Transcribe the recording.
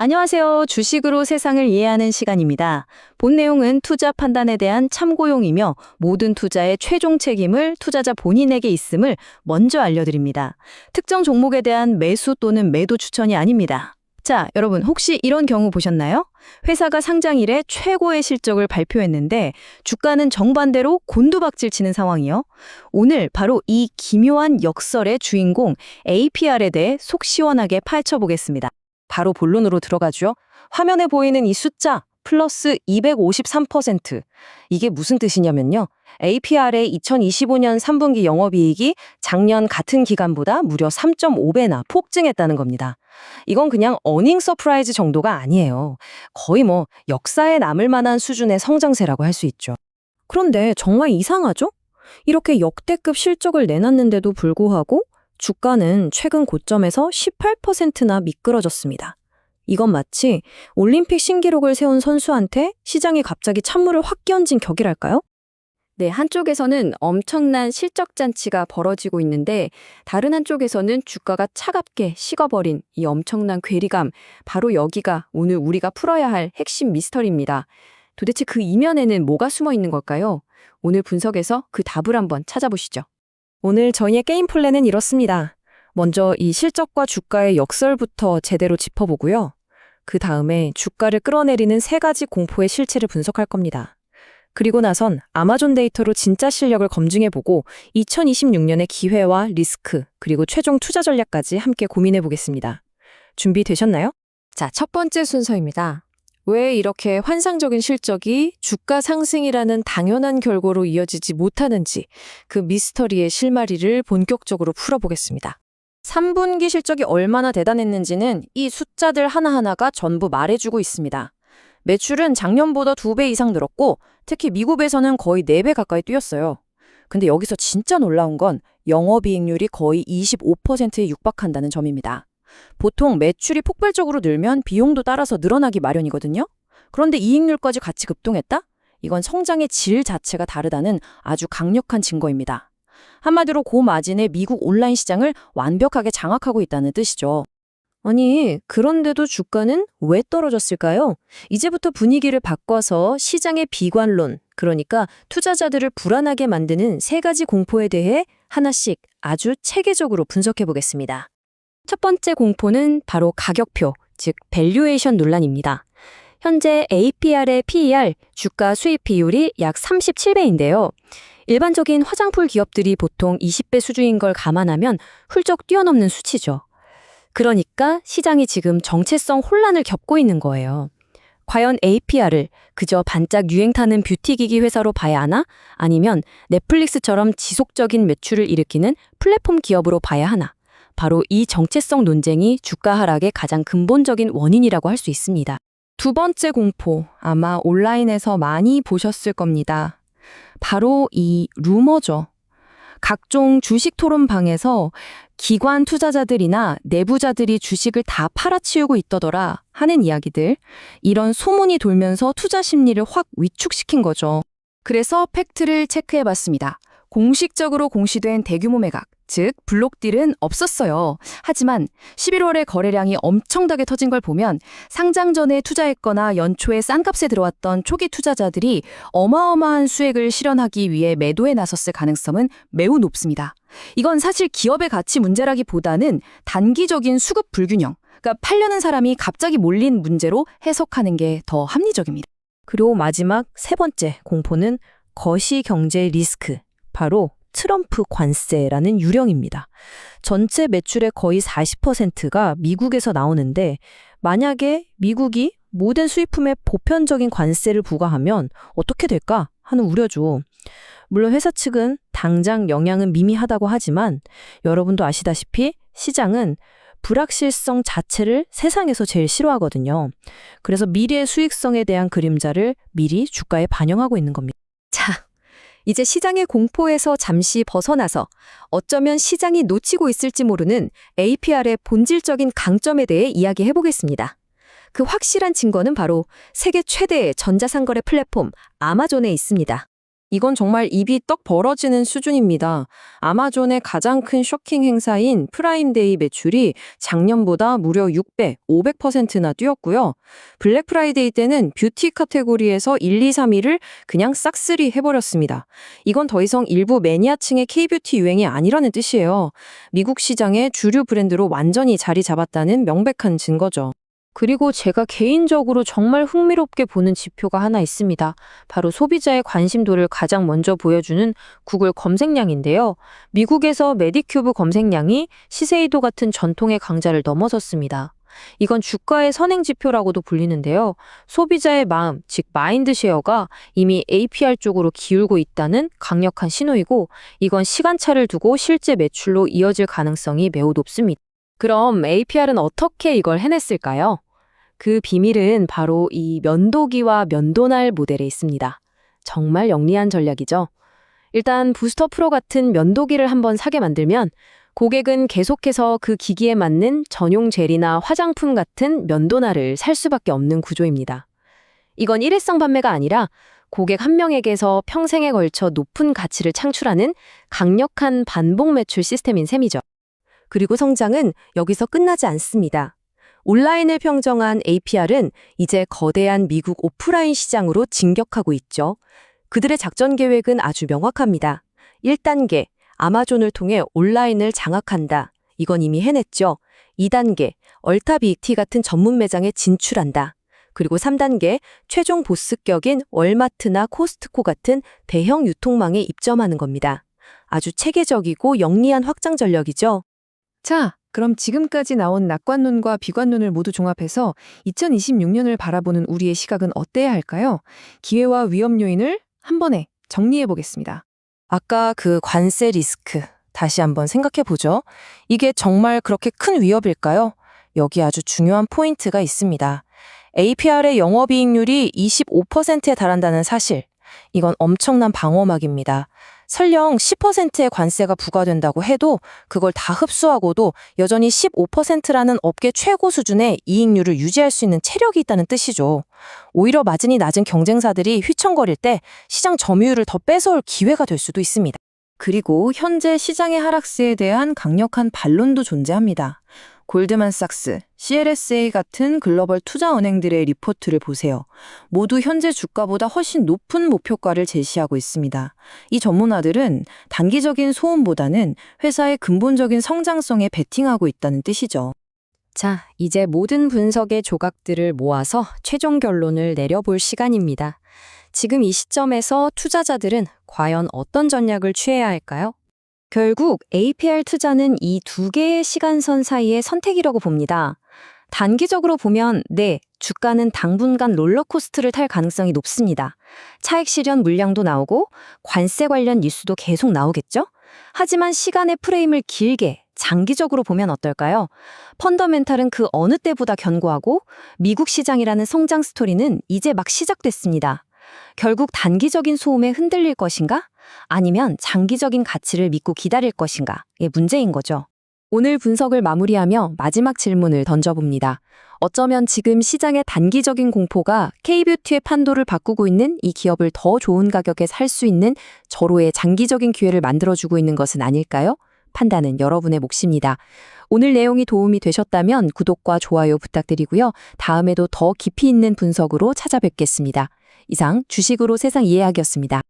안녕하세요. 주식으로 세상을 이해하는 시간입니다. 본 내용은 투자 판단에 대한 참고용이며 모든 투자의 최종 책임을 투자자 본인에게 있음을 먼저 알려드립니다. 특정 종목에 대한 매수 또는 매도 추천이 아닙니다. 자, 여러분 혹시 이런 경우 보셨나요? 회사가 상장일에 최고의 실적을 발표했는데 주가는 정반대로 곤두박질 치는 상황이요. 오늘 바로 이 기묘한 역설의 주인공 APR에 대해 속 시원하게 파헤쳐보겠습니다. 바로 본론으로 들어가죠. 화면에 보이는 이 숫자 플러스 253%. 이게 무슨 뜻이냐면요. APR의 2025년 3분기 영업이익이 작년 같은 기간보다 무려 3.5배나 폭증했다는 겁니다. 이건 그냥 어닝 서프라이즈 정도가 아니에요. 거의 역사에 남을 만한 수준의 성장세라고 할 수 있죠. 그런데 정말 이상하죠? 이렇게 역대급 실적을 내놨는데도 불구하고 주가는 최근 고점에서 18%나 미끄러졌습니다. 이건 마치 올림픽 신기록을 세운 선수한테 시장이 갑자기 찬물을 확 끼얹은 격이랄까요? 네, 한쪽에서는 엄청난 실적 잔치가 벌어지고 있는데 다른 한쪽에서는 주가가 차갑게 식어버린 이 엄청난 괴리감, 바로 여기가 오늘 우리가 풀어야 할 핵심 미스터리입니다. 도대체 그 이면에는 뭐가 숨어 있는 걸까요? 오늘 분석에서 그 답을 한번 찾아보시죠. 오늘 저희의 게임 플랜은 이렇습니다. 먼저 이 실적과 주가의 역설부터 제대로 짚어보고요. 그 다음에 주가를 끌어내리는 세 가지 공포의 실체를 분석할 겁니다. 그리고 나선 아마존 데이터로 진짜 실력을 검증해보고 2026년의 기회와 리스크, 그리고 최종 투자 전략까지 함께 고민해보겠습니다. 준비되셨나요? 자, 첫 번째 순서입니다. 왜 이렇게 환상적인 실적이 주가 상승이라는 당연한 결과로 이어지지 못하는지 그 미스터리의 실마리를 본격적으로 풀어보겠습니다. 3분기 실적이 얼마나 대단했는지는 이 숫자들 하나하나가 전부 말해주고 있습니다. 매출은 작년보다 2배 이상 늘었고 특히 미국에서는 거의 4배 가까이 뛰었어요. 근데 여기서 진짜 놀라운 건 영업이익률이 거의 25%에 육박한다는 점입니다. 보통 매출이 폭발적으로 늘면 비용도 따라서 늘어나기 마련이거든요. 그런데 이익률까지 같이 급등했다? 이건 성장의 질 자체가 다르다는 아주 강력한 증거입니다. 한마디로 고마진의 미국 온라인 시장을 완벽하게 장악하고 있다는 뜻이죠. 아니, 그런데도 주가는 왜 떨어졌을까요? 이제부터 분위기를 바꿔서 시장의 비관론, 그러니까 투자자들을 불안하게 만드는 세 가지 공포에 대해 하나씩 아주 체계적으로 분석해 보겠습니다. 첫 번째 공포는 바로 가격표, 즉 밸류에이션 논란입니다. 현재 APR의 PER, 주가 수익 비율이 약 37배인데요. 일반적인 화장품 기업들이 보통 20배 수준인 걸 감안하면 훌쩍 뛰어넘는 수치죠. 그러니까 시장이 지금 정체성 혼란을 겪고 있는 거예요. 과연 APR을 그저 반짝 유행 타는 뷰티기기 회사로 봐야 하나? 아니면 넷플릭스처럼 지속적인 매출을 일으키는 플랫폼 기업으로 봐야 하나? 바로 이 정체성 논쟁이 주가 하락의 가장 근본적인 원인이라고 할 수 있습니다. 두 번째 공포, 아마 온라인에서 많이 보셨을 겁니다. 바로 이 루머죠. 각종 주식 토론방에서 기관 투자자들이나 내부자들이 주식을 다 팔아치우고 있더더라 하는 이야기들, 이런 소문이 돌면서 투자 심리를 확 위축시킨 거죠. 그래서 팩트를 체크해봤습니다. 공식적으로 공시된 대규모 매각, 즉 블록딜은 없었어요. 하지만 11월에 거래량이 엄청나게 터진 걸 보면 상장 전에 투자했거나 연초에 싼 값에 들어왔던 초기 투자자들이 어마어마한 수익을 실현하기 위해 매도에 나섰을 가능성은 매우 높습니다. 이건 사실 기업의 가치 문제라기보다는 단기적인 수급 불균형, 그러니까 팔려는 사람이 갑자기 몰린 문제로 해석하는 게 더 합리적입니다. 그리고 마지막 세 번째 공포는 거시경제 리스크, 바로 트럼프 관세라는 유령입니다. 전체 매출의 거의 40%가 미국에서 나오는데 만약에 미국이 모든 수입품에 보편적인 관세를 부과하면 어떻게 될까 하는 우려죠. 물론 회사 측은 당장 영향은 미미하다고 하지만 여러분도 아시다시피 시장은 불확실성 자체를 세상에서 제일 싫어하거든요. 그래서 미래의 수익성에 대한 그림자를 미리 주가에 반영하고 있는 겁니다. 자, 이제 시장의 공포에서 잠시 벗어나서 어쩌면 시장이 놓치고 있을지 모르는 APR의 본질적인 강점에 대해 이야기해 보겠습니다. 그 확실한 증거는 바로 세계 최대의 전자상거래 플랫폼 아마존에 있습니다. 이건 정말 입이 떡 벌어지는 수준입니다. 아마존의 가장 큰 쇼킹 행사인 프라임데이 매출이 작년보다 무려 6배, 500%나 뛰었고요. 블랙 프라이데이 때는 뷰티 카테고리에서 1, 2, 3위를 그냥 싹쓸이 해버렸습니다. 이건 더 이상 일부 매니아층의 K-뷰티 유행이 아니라는 뜻이에요. 미국 시장의 주류 브랜드로 완전히 자리 잡았다는 명백한 증거죠. 그리고 제가 개인적으로 정말 흥미롭게 보는 지표가 하나 있습니다. 바로 소비자의 관심도를 가장 먼저 보여주는 구글 검색량인데요. 미국에서 메디큐브 검색량이 시세이도 같은 전통의 강자를 넘어섰습니다. 이건 주가의 선행 지표라고도 불리는데요. 소비자의 마음, 즉 마인드 쉐어가 이미 APR 쪽으로 기울고 있다는 강력한 신호이고, 이건 시간차를 두고 실제 매출로 이어질 가능성이 매우 높습니다. 그럼 APR은 어떻게 이걸 해냈을까요? 그 비밀은 바로 이 면도기와 면도날 모델에 있습니다. 정말 영리한 전략이죠. 일단 부스터 프로 같은 면도기를 한번 사게 만들면 고객은 계속해서 그 기기에 맞는 전용 젤이나 화장품 같은 면도날을 살 수밖에 없는 구조입니다. 이건 일회성 판매가 아니라 고객 한 명에게서 평생에 걸쳐 높은 가치를 창출하는 강력한 반복 매출 시스템인 셈이죠. 그리고 성장은 여기서 끝나지 않습니다. 온라인을 평정한 APR은 이제 거대한 미국 오프라인 시장으로 진격하고 있죠. 그들의 작전 계획은 아주 명확합니다. 1단계, 아마존을 통해 온라인을 장악한다. 이건 이미 해냈죠. 2단계, 얼타비티 같은 전문 매장에 진출한다. 그리고 3단계, 최종 보스격인 월마트나 코스트코 같은 대형 유통망에 입점하는 겁니다. 아주 체계적이고 영리한 확장 전략이죠. 자, 그럼 지금까지 나온 낙관론과 비관론을 모두 종합해서 2026년을 바라보는 우리의 시각은 어때야 할까요? 기회와 위험 요인을 한 번에 정리해 보겠습니다. 아까 그 관세 리스크 다시 한번 생각해 보죠. 이게 정말 그렇게 큰 위협일까요? 여기 아주 중요한 포인트가 있습니다. APR의 영업이익률이 25%에 달한다는 사실. 이건 엄청난 방어막입니다. 설령 10%의 관세가 부과된다고 해도 그걸 다 흡수하고도 여전히 15%라는 업계 최고 수준의 이익률을 유지할 수 있는 체력이 있다는 뜻이죠. 오히려 마진이 낮은 경쟁사들이 휘청거릴 때 시장 점유율을 더 뺏어올 기회가 될 수도 있습니다. 그리고 현재 시장의 하락세에 대한 강력한 반론도 존재합니다. 골드만삭스, CLSA 같은 글로벌 투자은행들의 리포트를 보세요. 모두 현재 주가보다 훨씬 높은 목표가를 제시하고 있습니다. 이 전문가들은 단기적인 소음보다는 회사의 근본적인 성장성에 베팅하고 있다는 뜻이죠. 자, 이제 모든 분석의 조각들을 모아서 최종 결론을 내려볼 시간입니다. 지금 이 시점에서 투자자들은 과연 어떤 전략을 취해야 할까요? 결국 APR 투자는 이 두 개의 시간선 사이의 선택이라고 봅니다. 단기적으로 보면 주가는 당분간 롤러코스터를 탈 가능성이 높습니다. 차익 실현 물량도 나오고 관세 관련 뉴스도 계속 나오겠죠? 하지만 시간의 프레임을 길게 장기적으로 보면 어떨까요? 펀더멘탈은 그 어느 때보다 견고하고 미국 시장이라는 성장 스토리는 이제 막 시작됐습니다. 결국 단기적인 소음에 흔들릴 것인가? 아니면 장기적인 가치를 믿고 기다릴 것인가의 문제인 거죠. 오늘 분석을 마무리하며 마지막 질문을 던져봅니다. 어쩌면 지금 시장의 단기적인 공포가 K-뷰티의 판도를 바꾸고 있는 이 기업을 더 좋은 가격에 살 수 있는 절호의 장기적인 기회를 만들어주고 있는 것은 아닐까요? 판단은 여러분의 몫입니다. 오늘 내용이 도움이 되셨다면 구독과 좋아요 부탁드리고요. 다음에도 더 깊이 있는 분석으로 찾아뵙겠습니다. 이상 주식으로 세상 이해하기였습니다.